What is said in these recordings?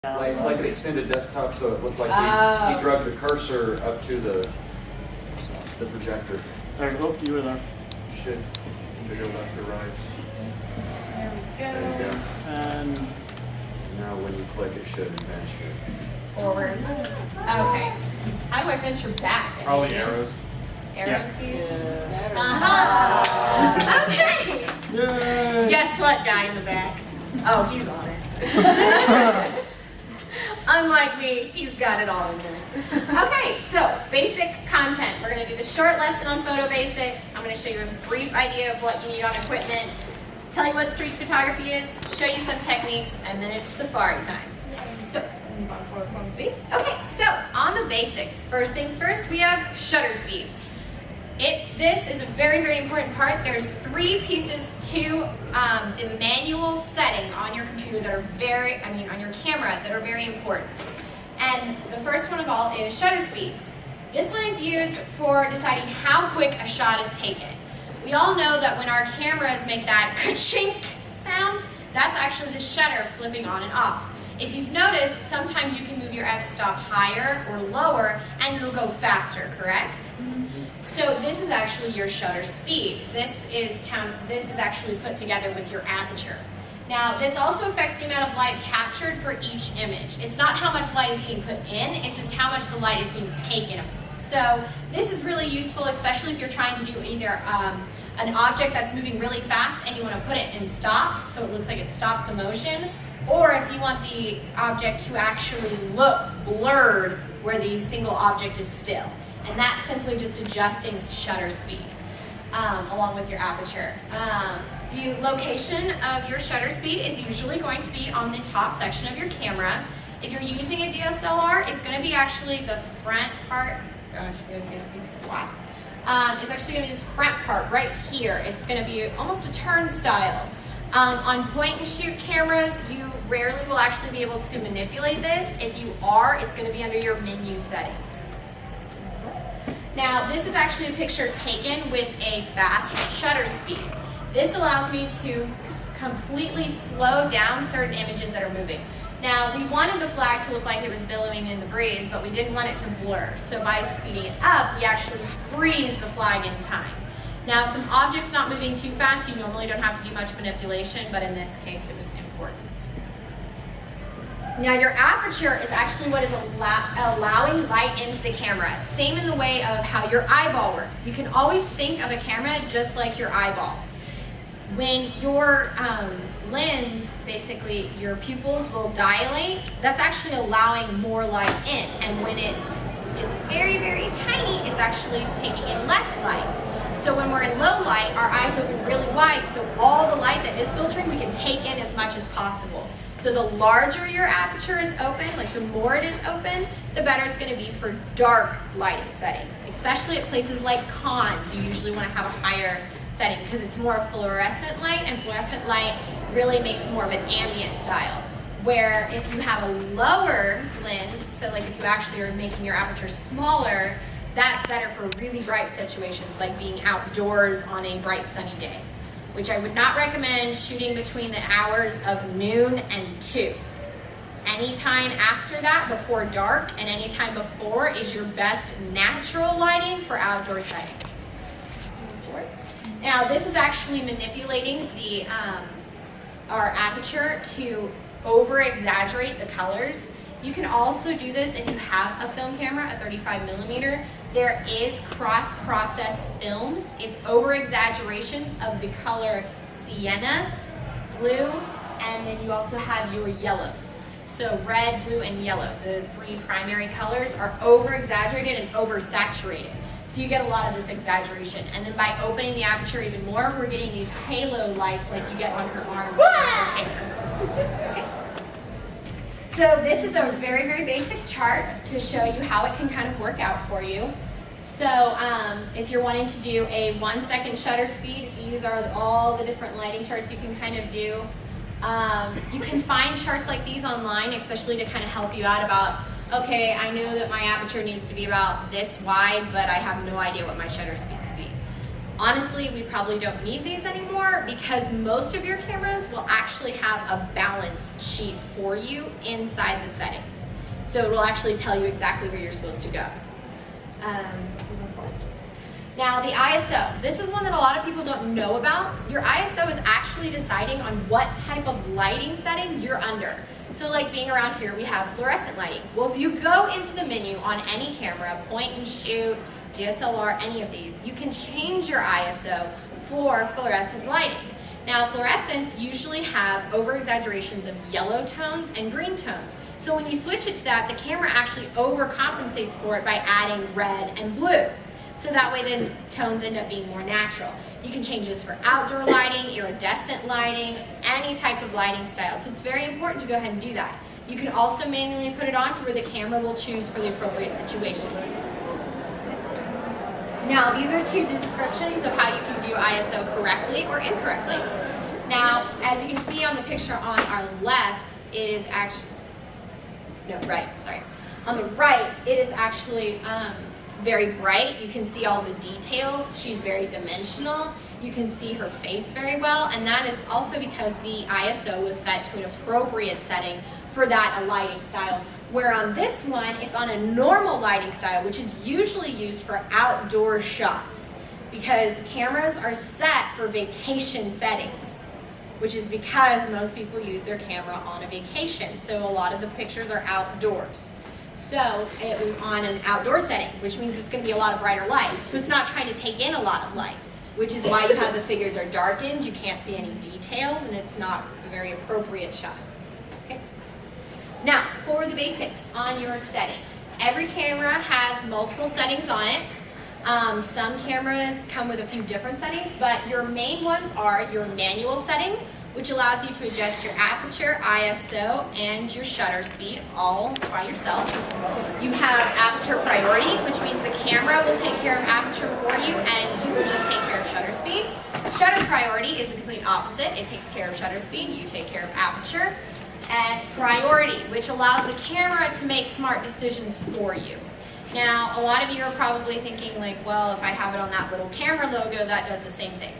Like, it's like an extended desktop, so it looked like he drug the cursor up to the projector. There, oh, you were there. You should either go left or right. There There you go. And Now when you click, it should advance you. Forward. Okay. How do I venture back? Probably arrows. Arrow Yeah. keys? yeah. Uh-huh. Okay. Yay! Guess what, guy in the back? Oh, he's on it. Unlike me, he's got it all in there. Okay, so basic content. We're going to do the short lesson on photo basics. I'm going to show you a brief idea of what you need on equipment, tell you what street photography is, show you some techniques, and then it's safari time. So, move on forward from speed. Okay, so on the basics, first things first, we have shutter speed. This is a very, very important part. There's 3 pieces to the manual setting on your computer that are on your camera that are very important. And the first one of all is shutter speed. This one is used for deciding how quick a shot is taken. We all know that when our cameras make that ka-chink sound, that's actually the shutter flipping on and off. If you've noticed, sometimes you can move your f-stop higher or lower and it'll go faster, correct? So this is actually your shutter speed. This is actually put together with your aperture. Now this also affects the amount of light captured for each image. It's not how much light is being put in, it's just how much the light is being taken. So this is really useful, especially if you're trying to do either an object that's moving really fast and you want to put it in stop, so it looks like it stopped the motion, or if you want the object to actually look blurred where the single object is still. And that's simply just adjusting shutter speed along with your aperture. The location of your shutter speed is usually going to be on the top section of your camera. If you're using a DSLR, it's going to be actually the front part. Gosh, you guys can't see. Wow. It's actually going to be this front part right here. It's going to be almost a turnstile. On point and shoot cameras, you rarely will actually be able to manipulate this. If you are, it's going to be under your menu settings. Now, this is actually a picture taken with a fast shutter speed. This allows me to completely slow down certain images that are moving. Now, we wanted the flag to look like it was billowing in the breeze, but we didn't want it to blur. So by speeding it up, we actually freeze the flag in time. Now, if the object's not moving too fast, you normally don't have to do much manipulation, but in this case, it was important. Now, your aperture is actually what is allowing light into the camera. Same in the way of how your eyeball works. You can always think of a camera just like your eyeball. When your lens, basically your pupils will dilate, that's actually allowing more light in. And when it's very, very tiny, it's actually taking in less light. So when we're in low light, our eyes open really wide, so all the light that is filtering, we can take in as much as possible. So the larger your aperture is open, like the more it is open, the better it's going to be for dark lighting settings. Especially at places like cons, you usually want to have a higher setting because it's more fluorescent light, and fluorescent light really makes more of an ambient style. Where if you have a lower lens, so like if you actually are making your aperture smaller, that's better for really bright situations like being outdoors on a bright sunny day, which I would not recommend shooting between the hours of noon and 2. Anytime after that, before dark, and anytime before is your best natural lighting for outdoor settings. Now this is actually manipulating the our aperture to over-exaggerate the colors. You can also do this if you have a film camera, a 35mm. There is cross-process film. It's over-exaggerations of the color sienna, blue, and then you also have your yellows. So red, blue, and yellow, the 3 primary colors, are over-exaggerated and over-saturated. So you get a lot of this exaggeration. And then by opening the aperture even more, we're getting these halo lights like you get on her arms and her hair. Okay. So this is a very, very basic chart to show you how it can kind of work out for you. So if you're wanting to do a 1-second shutter speed, these are all the different lighting charts you can kind of do. You can find charts like these online, especially to kind of help you out about, okay, I know that my aperture needs to be about this wide, but I have no idea what my shutter speeds be. Honestly, we probably don't need these anymore because most of your cameras will actually have a balance sheet for you inside the settings. So it will actually tell you exactly where you're supposed to go. Now the ISO, this is one that a lot of people don't know about. Your ISO is actually deciding on what type of lighting setting you're under. So like being around here, we have fluorescent lighting. Well, if you go into the menu on any camera, point and shoot, DSLR, any of these, you can change your ISO for fluorescent lighting. Now fluorescents usually have over-exaggerations of yellow tones and green tones. So when you switch it to that, the camera actually overcompensates for it by adding red and blue. So that way the tones end up being more natural. You can change this for outdoor lighting, iridescent lighting, any type of lighting style. So it's very important to go ahead and do that. You can also manually put it on to where the camera will choose for the appropriate situation. Now these are two descriptions of how you can do ISO correctly or incorrectly. Now, as you can see on the picture on our left, it is actually, on the right, it is actually very bright. You can see all the details. She's very dimensional. You can see her face very well, and that is also because the ISO was set to an appropriate setting for that lighting style. Where on this one, it's on a normal lighting style, which is usually used for outdoor shots because cameras are set for vacation settings, which is because most people use their camera on a vacation. So a lot of the pictures are outdoors. So it was on an outdoor setting, which means it's going to be a lot of brighter light. So it's not trying to take in a lot of light, which is why you have the figures are darkened, you can't see any details, and it's not a very appropriate shot. Okay. Now, for the basics on your settings. Every camera has multiple settings on it. Some cameras come with a few different settings, but your main ones are your manual setting, which allows you to adjust your aperture, ISO, and your shutter speed all by yourself. You have aperture priority, which means the camera will take care of aperture for you and you will just take care of shutter speed. Shutter priority is the complete opposite. It takes care of shutter speed, you take care of aperture. And priority, which allows the camera to make smart decisions for you. Now, a lot of you are probably thinking like, well, if I have it on that little camera logo, that does the same thing.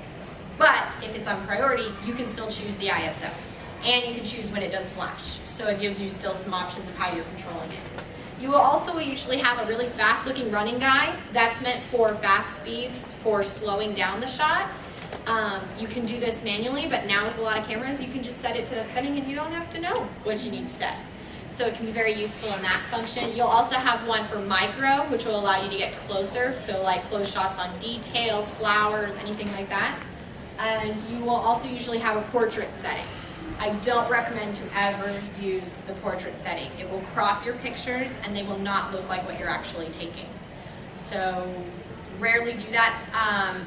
But if it's on priority, you can still choose the ISO. And you can choose when it does flash. So it gives you still some options of how you're controlling it. You will also usually have a really fast looking running guide that's meant for fast speeds, for slowing down the shot. You can do this manually, but now with a lot of cameras, you can just set it to that setting and you don't have to know what you need to set. So it can be very useful in that function. You'll also have one for micro, which will allow you to get closer. So like close shots on details, flowers, anything like that. And you will also usually have a portrait setting. I don't recommend to ever use the portrait setting. It will crop your pictures and they will not look like what you're actually taking. So rarely do that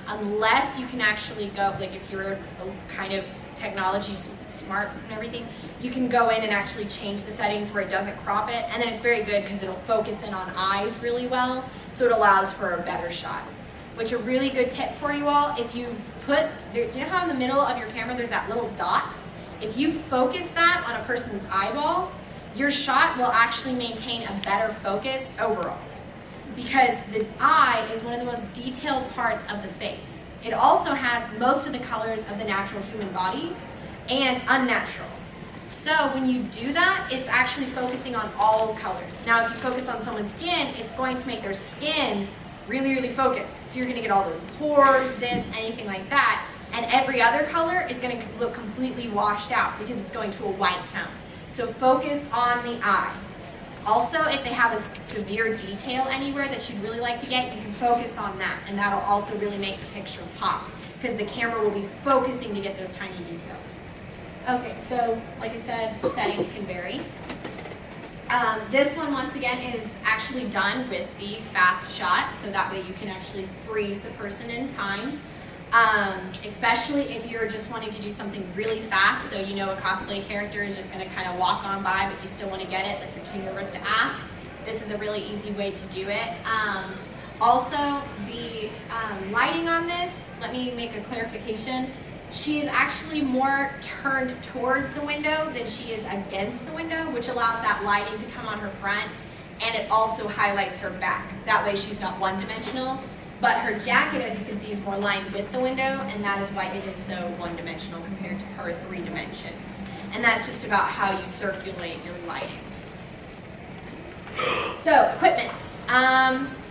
unless you can actually go, like if you're kind of technology smart and everything, you can go in and actually change the settings where it doesn't crop it, and then it's very good because it'll focus in on eyes really well, so it allows for a better shot. Which a really good tip for you all, if you put, you know how in the middle of your camera there's that little dot? If you focus that on a person's eyeball, your shot will actually maintain a better focus overall. Because the eye is one of the most detailed parts of the face. It also has most of the colors of the natural human body and unnatural. So when you do that, it's actually focusing on all colors. Now if you focus on someone's skin, it's going to make their skin really, really focused. So you're gonna get all those pores, zits, anything like that. And every other color is gonna look completely washed out because it's going to a white tone. So focus on the eye. Also, if they have a severe detail anywhere that you'd really like to get, you can focus on that, and that'll also really make the picture pop because the camera will be focusing to get those tiny details. Okay, so like I said, settings can vary. This one, once again, is actually done with the fast shot, so that way you can actually freeze the person in time. Especially if you're just wanting to do something really fast, so you know a cosplay character is just going to kind of walk on by, but you still want to get it, like you're too nervous to ask. This is a really easy way to do it. Also, the lighting on this, let me make a clarification. She is actually more turned towards the window than she is against the window, which allows that lighting to come on her front, and it also highlights her back. That way she's not one-dimensional. But her jacket, as you can see, is more lined with the window, and that is why it is so one-dimensional compared to her 3 dimensions. And that's just about how you circulate your lighting. So, equipment.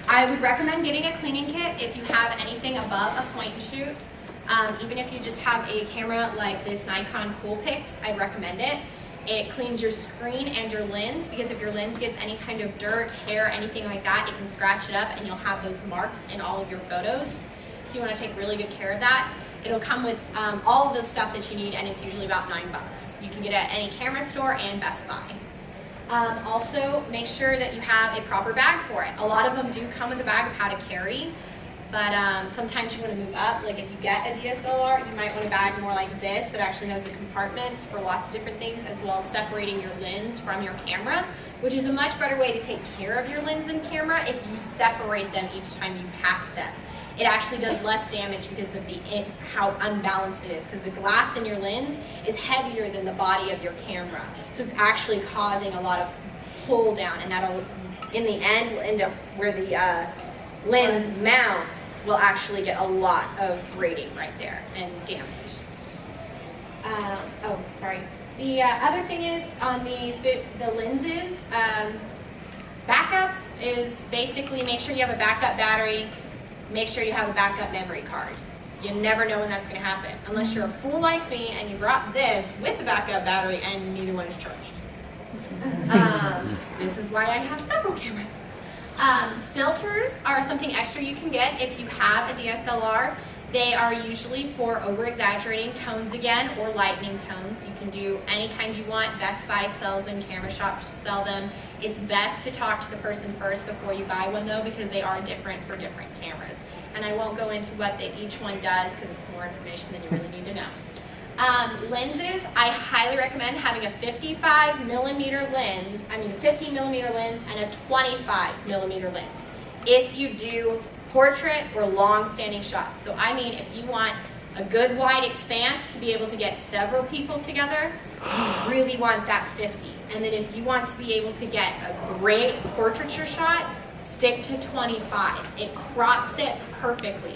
I would recommend getting a cleaning kit if you have anything above a point and shoot. Even if you just have a camera like this Nikon Coolpix, I'd recommend it. It cleans your screen and your lens, because if your lens gets any kind of dirt, hair, anything like that, it can scratch it up and you'll have those marks in all of your photos. So you want to take really good care of that. It'll come with all of the stuff that you need, and it's usually about $9. You can get it at any camera store and Best Buy. Also, make sure that you have a proper bag for it. A lot of them do come with a bag of how to carry, but sometimes you want to move up. Like if you get a DSLR, you might want a bag more like this that actually has the compartments for lots of different things, as well as separating your lens from your camera, which is a much better way to take care of your lens and camera if you separate them each time you pack them. It actually does less damage because of how unbalanced it is, because the glass in your lens is heavier than the body of your camera. So it's actually causing a lot of pull down, and that'll, in the end, will end up where the lens mounts will actually get a lot of braiding right there and damage. Oh, sorry. The other thing is on the lenses, backups is basically make sure you have a backup battery. Make sure you have a backup memory card. You never know when that's going to happen, unless you're a fool like me and you brought this with a backup battery and neither one is charged. This is why I have several cameras. Filters are something extra you can get if you have a DSLR. They are usually for over-exaggerating tones again, or lightening tones. You can do any kind you want. Best Buy sells them, camera shops sell them. It's best to talk to the person first before you buy one though, because they are different for different cameras. And I won't go into what each one does because it's more information than you really need to know. Lenses, I highly recommend having a 50 millimeter lens and a 25mm lens if you do portrait or long-standing shots. So I mean, if you want a good wide expanse to be able to get several people together, you really want that 50. And then if you want to be able to get a great portraiture shot, stick to 25. It crops it perfectly.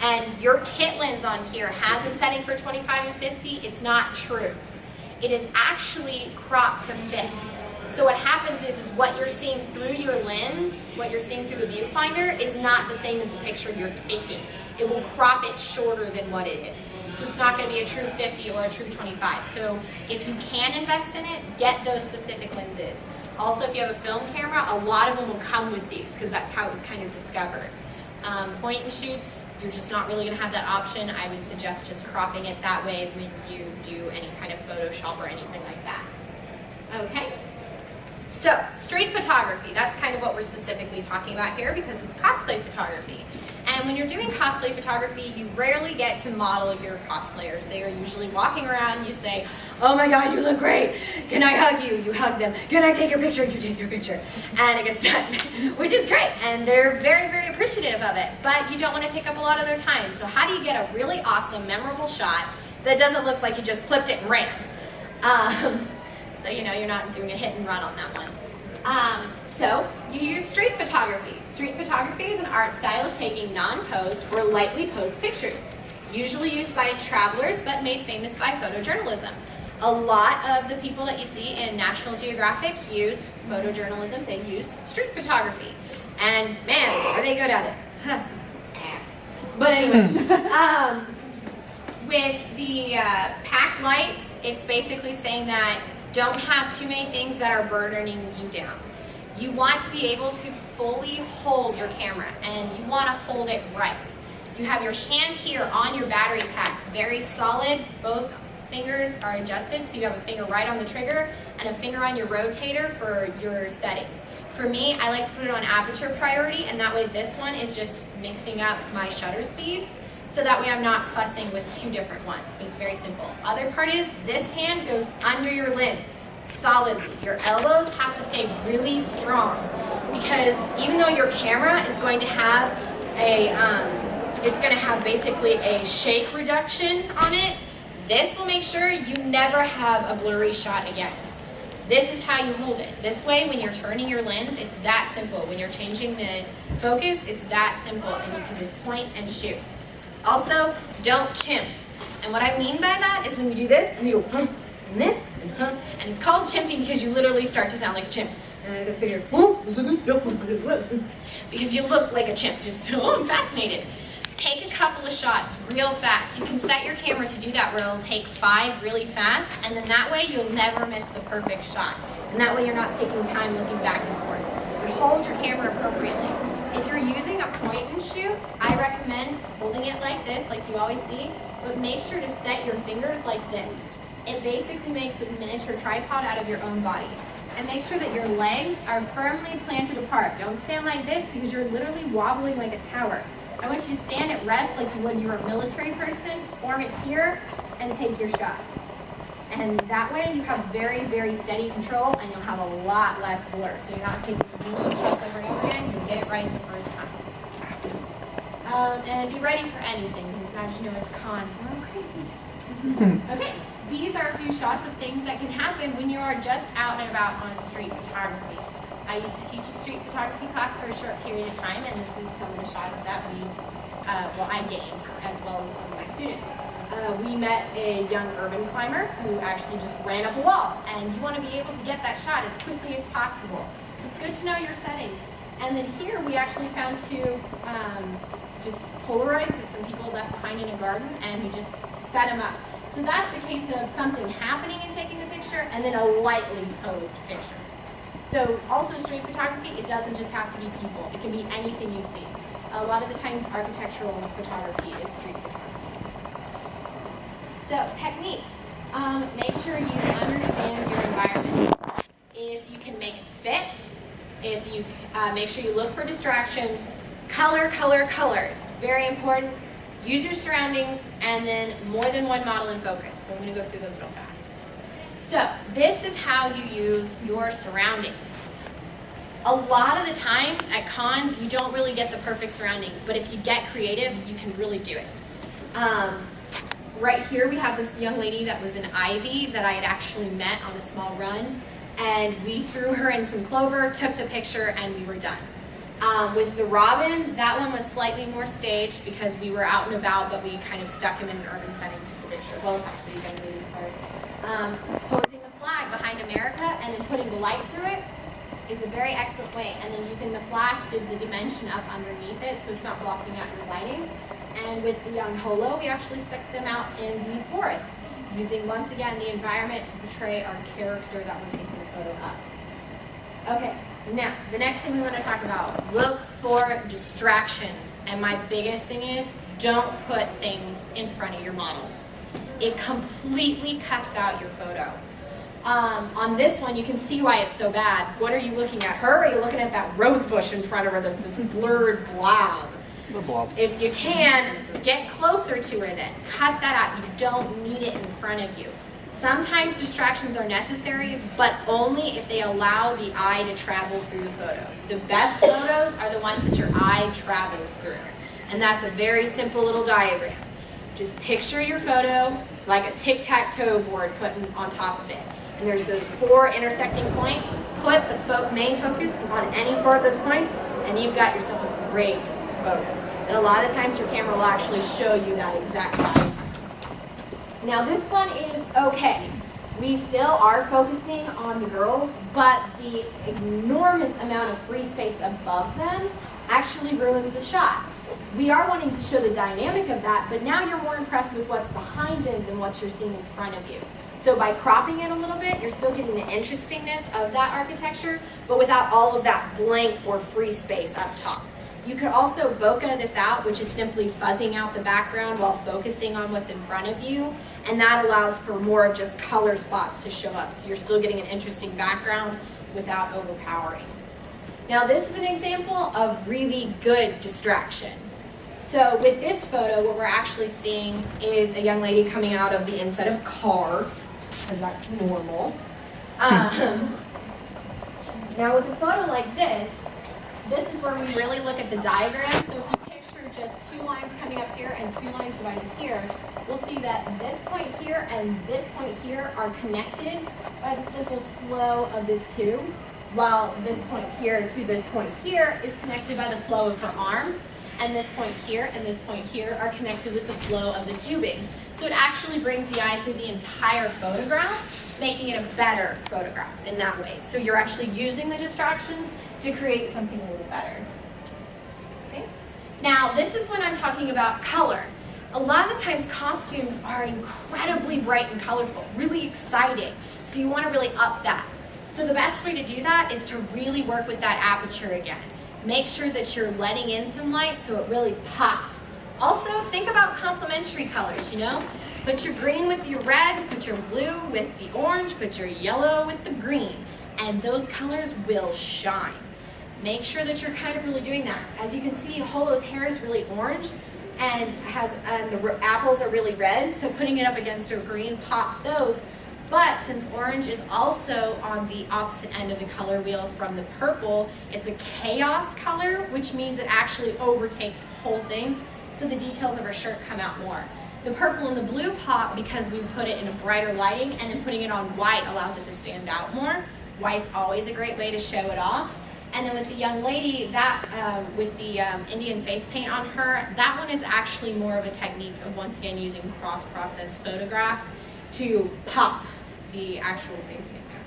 And your kit lens on here has a setting for 25 and 50. It's not true. It is actually cropped to fit. So what happens is what you're seeing through your lens, what you're seeing through the viewfinder, is not the same as the picture you're taking. It will crop it shorter than what it is. So it's not going to be a true 50 or a true 25. So if you can invest in it, get those specific lenses. Also, if you have a film camera, a lot of them will come with these because that's how it was kind of discovered. Point and shoots, you're just not really going to have that option. I would suggest just cropping it that way when you do any kind of Photoshop or anything like that. Okay? So, street photography, that's kind of what we're specifically talking about here because it's cosplay photography. And when you're doing cosplay photography, you rarely get to model your cosplayers. They are usually walking around, you say, oh my God, you look great. Can I hug you? You hug them. Can I take your picture? You take your picture. And it gets done, which is great. And they're very, very appreciative of it. But you don't want to take up a lot of their time. So how do you get a really awesome, memorable shot that doesn't look like you just clipped it and ran? So you know you're not doing a hit and run on that one. So you use street photography. Street photography is an art style of taking non-posed or lightly posed pictures, usually used by travelers but made famous by photojournalism. A lot of the people that you see in National Geographic use photojournalism. They use street photography. And man, are they good at it. But anyway, with the pack light, it's basically saying that don't have too many things that are burdening you down. You want to be able to fully hold your camera, and you want to hold it right. You have your hand here on your battery pack, very solid. Both fingers are adjusted, so you have a finger right on the trigger and a finger on your rotator for your settings. For me, I like to put it on aperture priority, and that way this one is just mixing up my shutter speed, so that way I'm not fussing with two different ones, but it's very simple. Other part is this hand goes under your lens solidly. Your elbows have to stay really strong because even though your camera is going to have basically a shake reduction on it, this will make sure you never have a blurry shot again. this is how you hold it. This way, when you're turning your lens, it's that simple. When you're changing the focus, it's that simple, and you can just point and shoot. Also, don't chimp. And what I mean by that is when you do this, and you go, huh, and this, and it's called chimping because you literally start to sound like a chimp. And I got the picture, because you look like a chimp, just, oh, I'm fascinated. Take a couple of shots real fast. You can set your camera to do that where it'll take 5 really fast, and then that way you'll never miss the perfect shot. And that way you're not taking time looking back and forth. But hold your camera appropriately. If you're using a point and shoot, I recommend holding it like this, like you always see, but make sure to set your fingers like this. It basically makes a miniature tripod out of your own body. And make sure that your legs are firmly planted apart. Don't stand like this because you're literally wobbling like a tower. I want you to stand at rest like you would you were a military person, form it here, and take your shot. And that way you have very, very steady control, and you'll have a lot less blur. So you're not taking a million shots over and over again, you'll get it right the first time. And be ready for anything, because as you know, it's cons. We're all crazy. Okay, these are a few shots of things that can happen when you are just out and about on street photography. I used to teach a street photography class for a short period of time, and this is some of the shots that I gained, as well as some of my students. We met a young urban climber who actually just ran up a wall, and you want to be able to get that shot as quickly as possible. So it's good to know your settings. And then here we actually found 2 just Polaroids that some people left behind in a garden, and we just set them up. So that's the case of something happening and taking the picture, and then a lightly posed picture. So also street photography, it doesn't just have to be people. It can be anything you see. A lot of the times architectural photography is street photography. So techniques. Make sure you understand your environment. If you can make it fit, if you make sure you look for distractions. Color, color, color. It's very important. Use your surroundings, and then more than one model in focus. So I'm going to go through those real fast. So this is how you use your surroundings. A lot of the times at cons, you don't really get the perfect surrounding, but if you get creative, you can really do it. Right here we have this young lady that was in ivy that I had actually met on a small run, and we threw her in some clover, took the picture, and we were done. With the robin, that one was slightly more staged because we were out and about, but we kind of stuck him in an urban setting to the picture. Well, it's actually a young lady, sorry. Posing the flag behind America and then putting the light through it is a very excellent way. And then using the flash gives the dimension up underneath it so it's not blocking out your lighting. And with the young holo, we actually stuck them out in the forest, using once again the environment to portray our character that we're taking the photo of. Okay, now the next thing we want to talk about, look for distractions. And my biggest thing is don't put things in front of your models. It completely cuts out your photo. On this one, you can see why it's so bad. What are you looking at? Her, or are you looking at that rose bush in front of her that's this blurred blob? The blob. If you can, get closer to her then. Cut that out. You don't need it in front of you. Sometimes distractions are necessary, but only if they allow the eye to travel through the photo. The best photos are the ones that your eye travels through. And that's a very simple little diagram. Just picture your photo like a tic-tac-toe board put on top of it. And there's those 4 intersecting points. Put the main focus on any 4 of those points, and you've got yourself a great photo. And a lot of times your camera will actually show you that exact value. Now this one is okay. We still are focusing on the girls, but the enormous amount of free space above them actually ruins the shot. We are wanting to show the dynamic of that, but now you're more impressed with what's behind them than what you're seeing in front of you. So by cropping it a little bit, you're still getting the interestingness of that architecture, but without all of that blank or free space up top. You could also bokeh this out, which is simply fuzzing out the background while focusing on what's in front of you, and that allows for more of just color spots to show up. So you're still getting an interesting background without overpowering. Now this is an example of really good distraction. So with this photo, what we're actually seeing is a young lady coming out of the inside of a car, because that's normal. Now with a photo like this is where we really look at the diagram. So if you picture just 2 lines coming up here and 2 lines divided here, we'll see that this point here and this point here are connected by the simple flow of this tube, while this point here to this point here is connected by the flow of her arm, and this point here and this point here are connected with the flow of the tubing. So it actually brings the eye through the entire photograph, making it a better photograph in that way. So you're actually using the distractions to create something a little better. Okay? Now, this is when I'm talking about color. A lot of the times costumes are incredibly bright and colorful, really exciting. So you want to really up that. So the best way to do that is to really work with that aperture again. Make sure that you're letting in some light so it really pops. Also, think about complementary colors, you know? Put your green with your red, put your blue with the orange, put your yellow with the green, and those colors will shine. Make sure that you're kind of really doing that. As you can see, Holo's hair is really orange and the apples are really red, so putting it up against her green pops those. But since orange is also on the opposite end of the color wheel from the purple, it's a chaos color, which means it actually overtakes the whole thing, so the details of her shirt come out more. The purple and the blue pop because we put it in a brighter lighting, and then putting it on white allows it to stand out more. White's always a great way to show it off. And then with the young lady, that with the Indian face paint on her, that one is actually more of a technique of, once again, using cross-process photographs to pop the actual face makeup.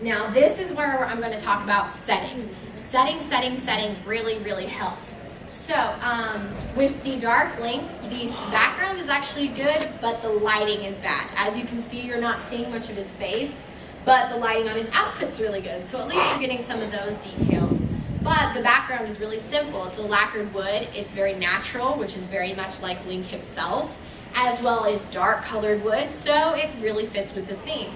Now, this is where I'm going to talk about setting. Setting really, really helps. So, with the dark link, the background is actually good, but the lighting is bad. As you can see, you're not seeing much of his face, but the lighting on his outfit's really good, so at least you're getting some of those details. But the background is really simple. It's a lacquered wood. It's very natural, which is very much like Link himself, as well as dark colored wood, so it really fits with the theme.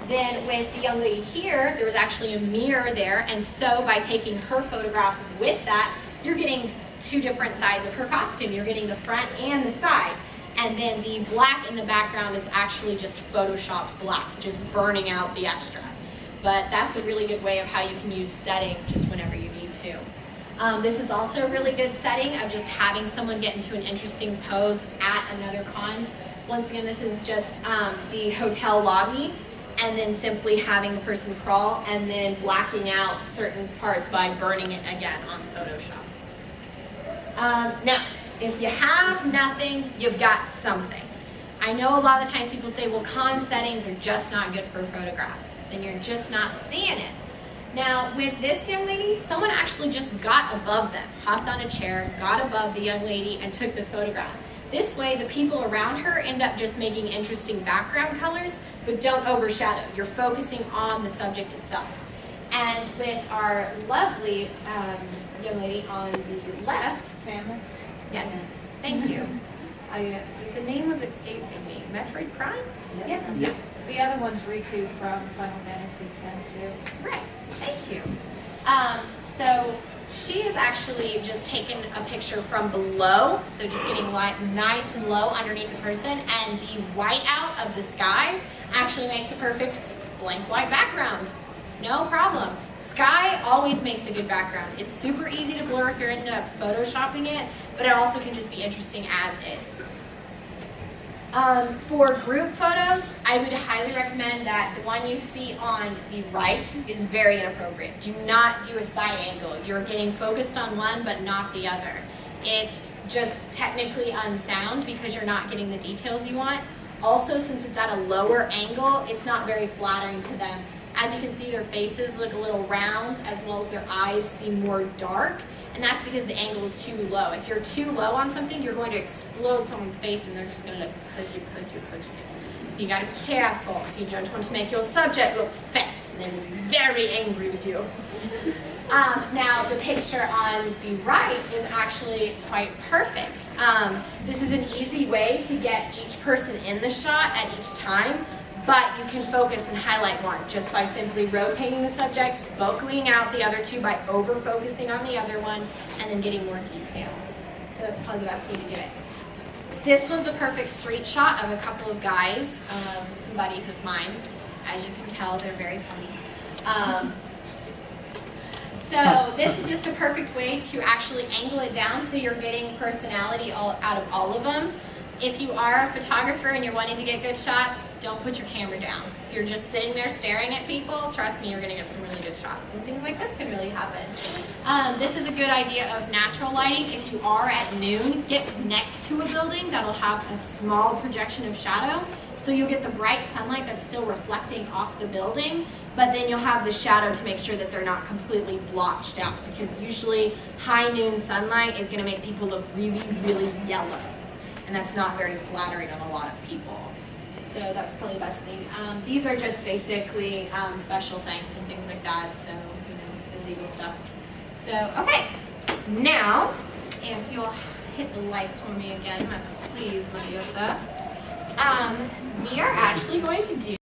Then with the young lady here, there was actually a mirror there, and so by taking her photograph with that, you're getting two different sides of her costume. You're getting the front and the side. And then the black in the background is actually just photoshopped black, just burning out the extra. But that's a really good way of how you can use setting just whenever you need to. This is also a really good setting of just having someone get into an interesting pose at another con. Once again, this is just the hotel lobby, and then simply having the person crawl and then blacking out certain parts by burning it again on Photoshop. Now, if you have nothing, you've got something. I know a lot of times people say, well, con settings are just not good for photographs. Then you're just not seeing it. Now, with this young lady, someone actually just got above them, hopped on a chair, got above the young lady, and took the photograph. This way, the people around her end up just making interesting background colors, but don't overshadow. You're focusing on the subject itself. And with our lovely young lady on the left, Samus? yes, thank you. The name was escaping me. Metroid Prime? Yeah. Yep. The other one's Riku from Final Fantasy X too. Right, thank you. So she is actually just taken a picture from below, so just getting light nice and low underneath the person, and the white out of the sky actually makes a perfect blank white background. No problem. Sky always makes a good background. It's super easy to blur if you're into photoshopping it, but it also can just be interesting as is. For group photos, I would highly recommend that the one you see on the right is very inappropriate. Do not do a side angle. You're getting focused on one but not the other. It's just technically unsound because you're not getting the details you want. Also, since it's at a lower angle, it's not very flattering to them. As you can see, their faces look a little round, as well as their eyes seem more dark, and that's because the angle is too low. If you're too low on something, you're going to explode someone's face, and they're just going to look pudgy. So you got to be careful if you don't want to make your subject look fat, and they will be very angry with you. Now, the picture on the right is actually quite perfect. This is an easy way to get each person in the shot at each time, but you can focus and highlight one just by simply rotating the subject, bokehing out the other two by over-focusing on the other one, and then getting more detail. So that's probably the best way to do it. This one's a perfect street shot of a couple of guys, some buddies of mine. As you can tell, they're very funny. So this is just a perfect way to actually angle it down so you're getting personality out of all of them. If you are a photographer and you're wanting to get good shots, don't put your camera down. If you're just sitting there staring at people, trust me, you're gonna get some really good shots. And things like this can really happen. This is a good idea of natural lighting. If you are at noon, get next to a building that'll have a small projection of shadow. So you'll get the bright sunlight that's still reflecting off the building, but then you'll have the shadow to make sure that they're not completely blotched out, because usually high noon sunlight is gonna make people look really, really yellow. And that's not very flattering on a lot of people. So that's probably the best thing. These are just basically special thanks and things like that, so, you know, the legal stuff. So, okay, now, if you'll hit the lights for me again, please, Lydia. We are actually going to do